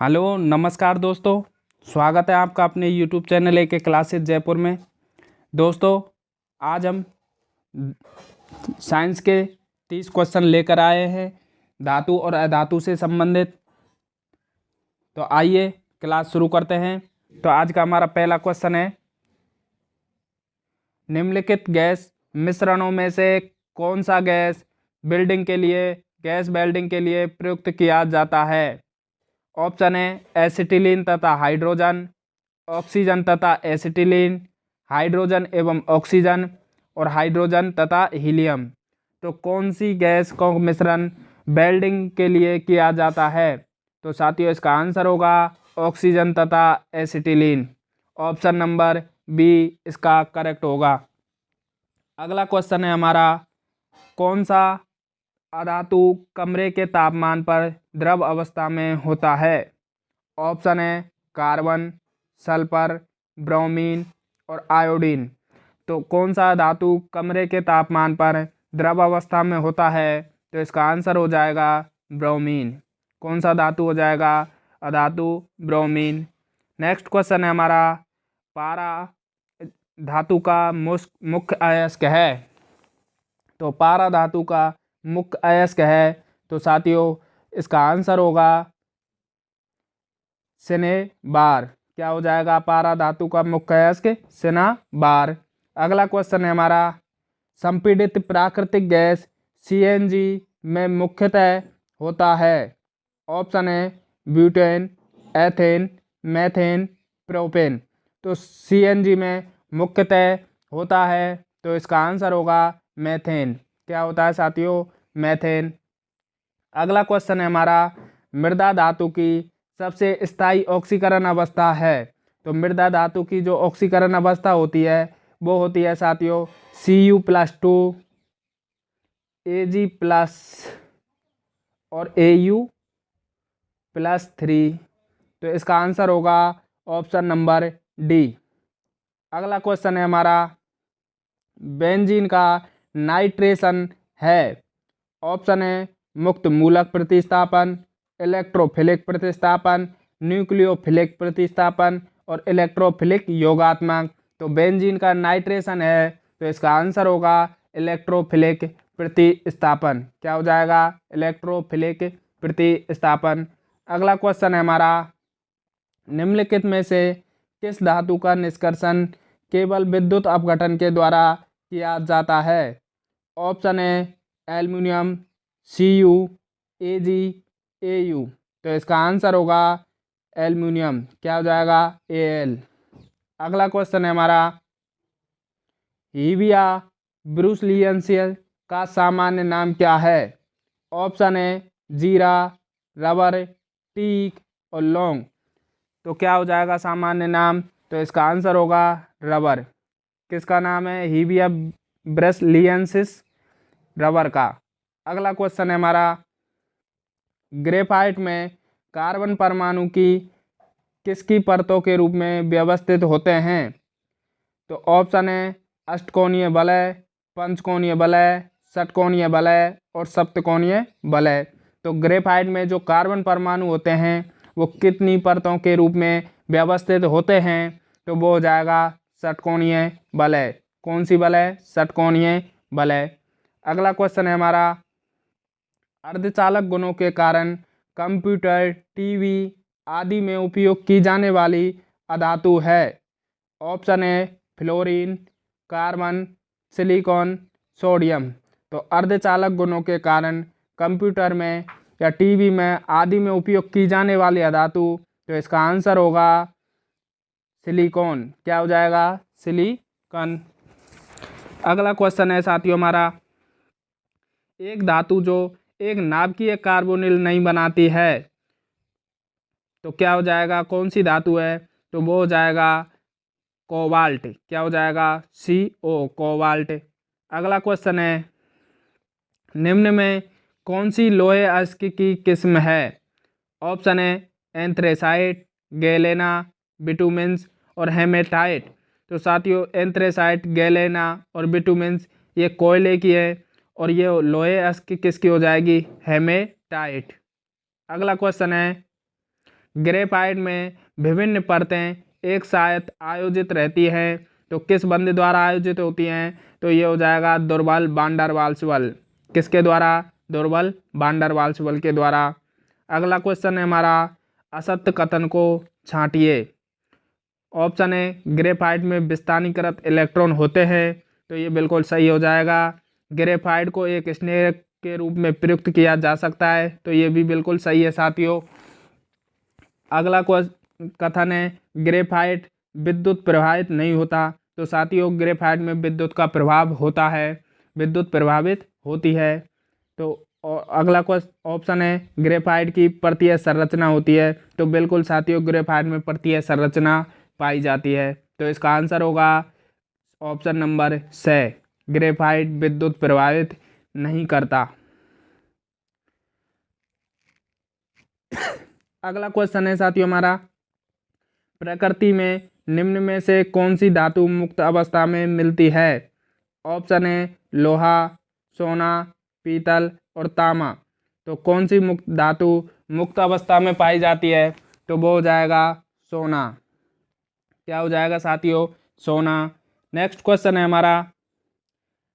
Hello नमस्कार दोस्तों। स्वागत है आपका अपने यूट्यूब चैनल एक क्लासेस जयपुर में। दोस्तों आज हम साइंस के 30 क्वेश्चन लेकर आए हैं धातु और अधातु से संबंधित। तो आइए क्लास शुरू करते हैं। तो आज का हमारा पहला क्वेश्चन है, निम्नलिखित गैस मिश्रणों में से कौन सा गैस वेल्डिंग के लिए प्रयुक्त किया जाता है। ऑप्शन है एसिटिलीन तथा हाइड्रोजन, ऑक्सीजन तथा एसिटिलीन, हाइड्रोजन एवं ऑक्सीजन और हाइड्रोजन तथा हीलियम। तो कौन सी गैस का मिश्रण वेल्डिंग के लिए किया जाता है? तो साथियों इसका आंसर होगा ऑक्सीजन तथा एसिटिलीन। ऑप्शन नंबर बी इसका करेक्ट होगा। अगला क्वेश्चन है हमारा, कौन सा अधातु कमरे के तापमान पर द्रव अवस्था में होता है? ऑप्शन है कार्बन, सल्फर, ब्रोमीन और आयोडीन। तो कौन सा धातु कमरे के तापमान पर द्रव अवस्था में होता है? तो इसका आंसर हो जाएगा ब्रोमीन। कौन सा धातु हो जाएगा? अधातु ब्रोमीन। नेक्स्ट क्वेश्चन है हमारा, पारा धातु का मुख्य अयस्क है। तो पारा धातु का मुख्य अयस्क है, तो साथियों इसका आंसर होगा सिनेबार। क्या हो जाएगा पारा धातु का मुख्य अयस्क? सिनेबार। अगला क्वेश्चन है हमारा, संपीड़ित प्राकृतिक गैस सीएनजी में मुख्यतः होता है। ऑप्शन है ब्यूटेन, एथेन, मेथेन, प्रोपेन। तो सीएनजी में मुख्यतः होता है, तो इसका आंसर होगा मेथेन। क्या होता है साथियों? मेथेन। अगला क्वेश्चन है हमारा, मृदा धातु की सबसे स्थायी ऑक्सीकरण अवस्था है। तो मृदा धातु की जो ऑक्सीकरण अवस्था होती है वो होती है साथियों Cu+2, Ag+ और Au+3। तो इसका आंसर होगा ऑप्शन नंबर डी। अगला क्वेश्चन है हमारा, बेंजीन का नाइट्रेशन है। ऑप्शन है मुक्त मूलक प्रतिस्थापन, इलेक्ट्रोफिलिक प्रतिस्थापन, न्यूक्लियोफिलिक प्रतिस्थापन और इलेक्ट्रोफिलिक योगात्मक। तो बेंजीन का नाइट्रेशन है, तो इसका आंसर होगा इलेक्ट्रोफिलिक प्रतिस्थापन। क्या हो जाएगा? इलेक्ट्रोफिलिक प्रतिस्थापन। अगला क्वेश्चन है हमारा, निम्नलिखित में से किस धातु का निष्कर्षण केवल विद्युत अपघटन के द्वारा किया जाता है? ऑप्शन है एल्युमिनियम, Cu, Ag, Au। तो इसका आंसर होगा एल्युमिनियम। क्या हो जाएगा? Al। अगला क्वेश्चन है हमारा, हीविया ब्रुसलियंसिस का सामान्य नाम क्या है? ऑप्शन है जीरा, रबर, टीक और लौंग। तो क्या हो जाएगा सामान्य नाम? तो इसका आंसर होगा रबर। किसका नाम है? हीविया ब्रुसलियंसिस, रबर का। अगला क्वेश्चन है हमारा, ग्रेफाइट में कार्बन परमाणु की किसकी परतों के रूप में व्यवस्थित होते हैं? तो ऑप्शन है अष्टकोणीय वलय, पंचकोणीय वलय, षटकोणीय वलय और सप्तकोणीय वलय। तो ग्रेफाइट में जो कार्बन परमाणु होते हैं वो कितनी परतों के रूप में व्यवस्थित होते हैं? तो वो हो जाएगा षटकोणीय वलय। कौन सी वलय? षटकोणीय वलय। अगला क्वेश्चन है हमारा, अर्धचालक गुणों के कारण कंप्यूटर, टीवी आदि में उपयोग की जाने वाली अधातु है। ऑप्शन है फ्लोरीन, कार्बन, सिलिकॉन, सोडियम। तो अर्धचालक गुणों के कारण कंप्यूटर में या टीवी में आदि में उपयोग की जाने वाली अधातु, तो इसका आंसर होगा सिलिकॉन। क्या हो जाएगा? सिलिकॉन। अगला क्वेश्चन है साथियों हमारा, एक धातु जो एक नाभिकीय कार्बोनिल नहीं बनाती है, तो क्या हो जाएगा? कौन सी धातु है? तो वो हो जाएगा कोबाल्ट। क्या हो जाएगा? CO, cobalt. अगला क्वेश्चन है, निम्न में कौन सी लोहे अयस्क की किस्म है? ऑप्शन है एंथ्रेसाइट, गैलेना, बिटुमेंस और हेमेटाइट। तो साथियों एंथ्रेसाइट, गैलेना और बिटुमेंस ये कोयले की है और ये लोहे अयस्क किसकी हो जाएगी? हेमेटाइट। अगला क्वेश्चन है, ग्रेफाइट में विभिन्न परतें एक साथ आयोजित रहती हैं, तो किस बंध द्वारा आयोजित होती हैं? तो ये हो जाएगा दुर्बल वान डर वाल्स बल। किसके द्वारा? दुर्बल वान डर वाल्स बल के द्वारा। अगला क्वेश्चन है हमारा, असत्य कथन को छांटिए। ऑप्शन है ग्रेफाइट में विस्थानीकृत इलेक्ट्रॉन होते हैं, तो ये बिल्कुल सही हो जाएगा। ग्रेफाइट को एक स्नेह के रूप में प्रयुक्त किया जा सकता है, तो ये भी बिल्कुल सही है साथियों। अगला कथन है ग्रेफाइट विद्युत प्रवाहित नहीं होता, तो साथियों ग्रेफाइट में विद्युत का प्रभाव होता है, विद्युत प्रभावित होती है। तो अगला ऑप्शन है ग्रेफाइट की परतीय संरचना होती है, तो बिल्कुल साथियों ग्रेफाइट में परतीय संरचना पाई जाती है, तो इसका आंसर होगा ऑप्शन नंबर सी, ग्रेफाइट विद्युत प्रभावित नहीं करता। अगला क्वेश्चन है साथियों हमारा, प्रकृति में निम्न में से कौन सी धातु मुक्त अवस्था में मिलती है? ऑप्शन है लोहा, सोना, पीतल और तांबा। तो कौन सी धातु मुक्त अवस्था में पाई जाती है? तो वो हो जाएगा सोना। क्या हो जाएगा साथियों? सोना। नेक्स्ट क्वेश्चन है हमारा,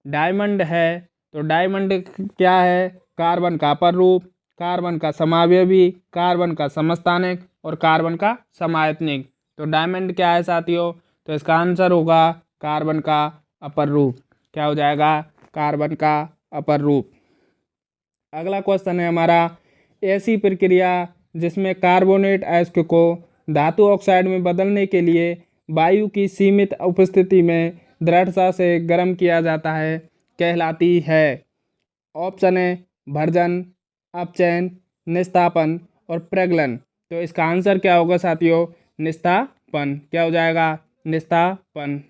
डायमंड है, तो डायमंड क्या है? कार्बन का अपर रूप, कार्बन का समावयवी, कार्बन का समस्थानिक और कार्बन का समायतनिक। तो डायमंड क्या है साथियों? तो इसका आंसर होगा कार्बन का अपर रूप। क्या हो जाएगा? कार्बन का अपर रूप। अगला क्वेश्चन है हमारा, ऐसी प्रक्रिया जिसमें कार्बोनेट अयस्क को धातु ऑक्साइड में बदलने के लिए वायु की सीमित उपस्थिति में दृढ़ता से गर्म किया जाता है कहलाती है? ऑप्शन है भर्जन, अपचयन, निस्तापन और प्रगलन। तो इसका आंसर क्या होगा साथियों? निस्तापन। क्या हो जाएगा? निस्तापन।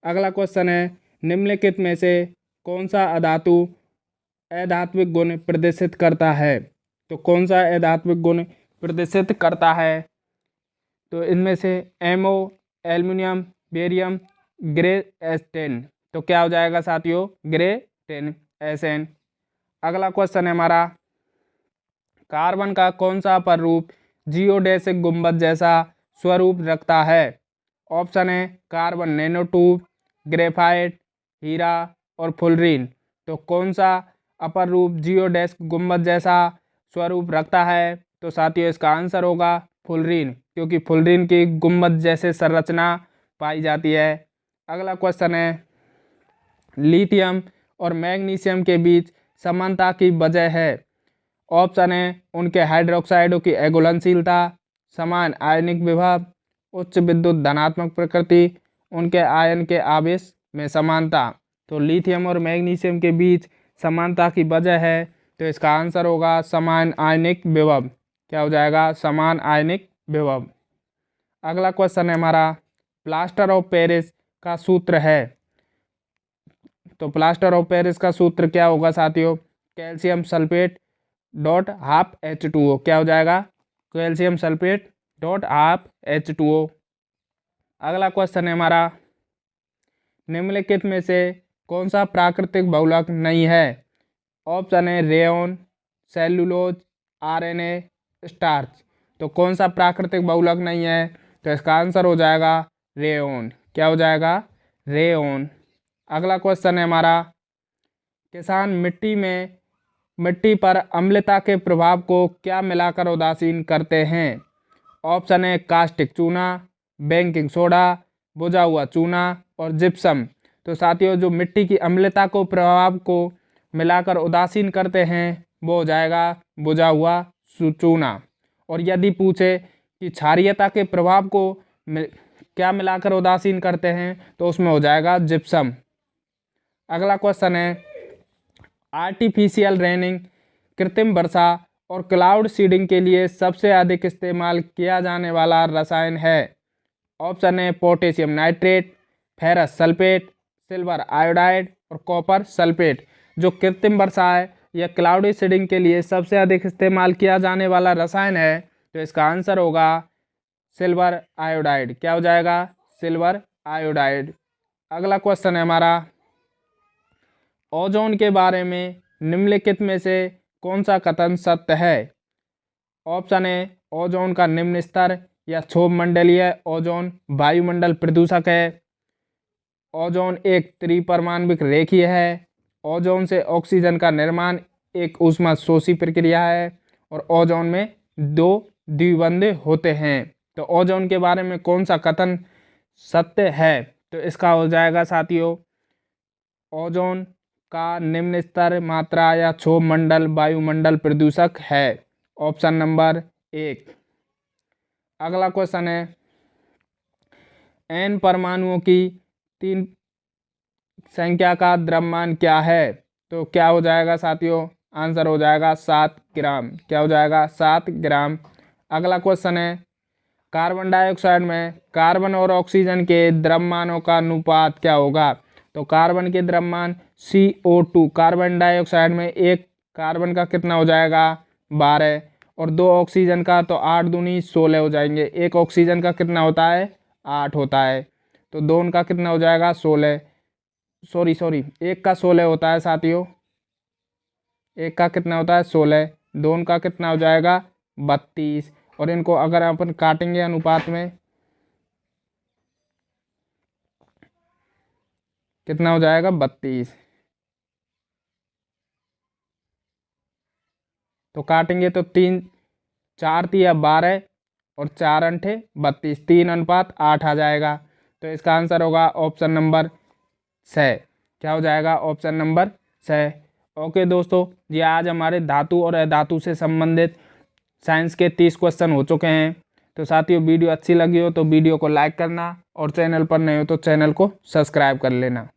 अगला क्वेश्चन है, निम्नलिखित में से कौन सा अधातु अधात्विक गुण प्रदर्शित करता है? तो कौन सा अधात्विक गुण प्रदर्शित करता है? तो इनमें से एमओ, एल्युमिनियम, बेरियम, ग्रे एस10। तो क्या हो जाएगा साथियों? Grey 10 SN। अगला क्वेश्चन है हमारा, कार्बन का कौन सा अपर रूप जियोडेसिक गुंबद जैसा स्वरूप रखता है? ऑप्शन है कार्बन नैनोट्यूब, ग्रेफाइट, हीरा और फुलरीन। तो कौन सा अपर रूप जियोडेसिक गुंबद जैसा स्वरूप रखता है? तो साथियों इसका आंसर होगा फुलरीन, क्योंकि फुलरीन की गुंबद जैसे संरचना पाई जाती है। अगला क्वेश्चन है, लिथियम और मैग्नीशियम के बीच समानता की वजह है? ऑप्शन है उनके हाइड्रोक्साइडों की अघुलनशीलता, समान आयनिक विभव, उच्च विद्युत धनात्मक प्रकृति, उनके आयन के आवेश में समानता। तो लिथियम और मैग्नीशियम के बीच समानता की वजह है, तो इसका आंसर होगा समान आयनिक विभव। क्या हो जाएगा? समान आयनिक विभव। अगला क्वेश्चन है हमारा, प्लास्टर ऑफ पेरिस का सूत्र है? तो प्लास्टर ऑफ पेरिस का सूत्र क्या होगा साथियों? Calcium sulphate dot half H2O। क्या हो जाएगा? Calcium sulphate dot half H2O। अगला क्वेश्चन है हमारा, निम्नलिखित में से कौन सा प्राकृतिक बहुलक नहीं है? ऑप्शन है रेयन, सेल्यूलोज, RNA, स्टार्च। तो कौन सा प्राकृतिक बहुलक नहीं है? तो इसका आंसर हो जाएगा रेयन। क्या हो जाएगा? रेयन। अगला क्वेश्चन है हमारा, किसान मिट्टी पर अम्लता के प्रभाव को क्या मिलाकर उदासीन करते हैं? ऑप्शन है कास्टिक चूना, बेकिंग सोडा, बुझा हुआ चूना और जिप्सम। तो साथियों जो मिट्टी की अम्लता को प्रभाव को मिलाकर उदासीन करते हैं वो हो जाएगा बुझा हुआ चूना। और यदि पूछे कि क्षारीयता के प्रभाव को क्या मिलाकर उदासीन करते हैं, तो उसमें हो जाएगा जिप्सम। अगला क्वेश्चन है, आर्टिफिशियल रेनिंग, कृत्रिम वर्षा और क्लाउड सीडिंग के लिए सबसे अधिक इस्तेमाल किया जाने वाला रसायन है? ऑप्शन है potassium nitrate, ferrous sulphate, silver iodide और कॉपर सल्फेट। जो कृत्रिम वर्षा है या क्लाउडी सीडिंग के लिए सबसे अधिक इस्तेमाल किया जाने वाला रसायन है, तो इसका आंसर होगा सिल्वर आयोडाइड। क्या हो जाएगा? Silver iodide. अगला क्वेश्चन है हमारा, ओजोन के बारे में निम्नलिखित में से कौन सा कथन सत्य है? ऑप्शन है ओजोन का निम्न स्तर या क्षोभ मंडलीय ओजोन वायुमंडल प्रदूषक है। ओजोन एक त्रिपरमाण्विक रेखीय है। ओजोन से ऑक्सीजन का निर्माण एक ऊष्मा शोषी प्रक्रिया है और ओजोन में 2 द्विबंध होते हैं। तो ओजोन के बारे में कौन सा कथन सत्य है? तो इसका हो जाएगा साथियों, ओजोन का निम्न स्तर, मात्रा या क्षोभ मंडल वायुमंडल प्रदूषक है। Option number 1। अगला क्वेश्चन है, n परमाणुओं की 3 संख्या का द्रव्यमान क्या है? तो क्या हो जाएगा साथियों? आंसर हो जाएगा 7 ग्राम। क्या हो जाएगा? 7 ग्राम। अगला क्वेश्चन है, कार्बन डाइऑक्साइड में कार्बन और ऑक्सीजन के द्रव्यमानों का अनुपात क्या होगा? तो कार्बन के द्रव्यमान CO2, कार्बन डाइऑक्साइड में 1 कार्बन का कितना हो जाएगा? 12 और 2 ऑक्सीजन का, तो 8 दूनी 16 हो जाएंगे। 1 ऑक्सीजन का कितना होता है? 8 होता है। तो 2 का कितना हो जाएगा? 16। सॉरी 1 का 16 होता है साथियों। 1 का कितना होता है? 16। 2 का कितना हो जाएगा? 32। और इनको अगर अपन काटेंगे अनुपात में, कितना हो जाएगा? 32। तो काटेंगे तो 3 4 तिया 12 और 4 अंठे 32, 3:8 आ जाएगा। तो इसका आंसर होगा ऑप्शन नंबर 6। क्या हो जाएगा? Option number 6। ओके दोस्तों, ये आज हमारे धातु और अधातु से संबंधित साइंस के 30 क्वेश्चन हो चुके हैं। तो साथियों, वीडियो अच्छी लगी हो तो वीडियो को लाइक करना और चैनल पर नए हो तो चैनल को सब्सक्राइब कर लेना।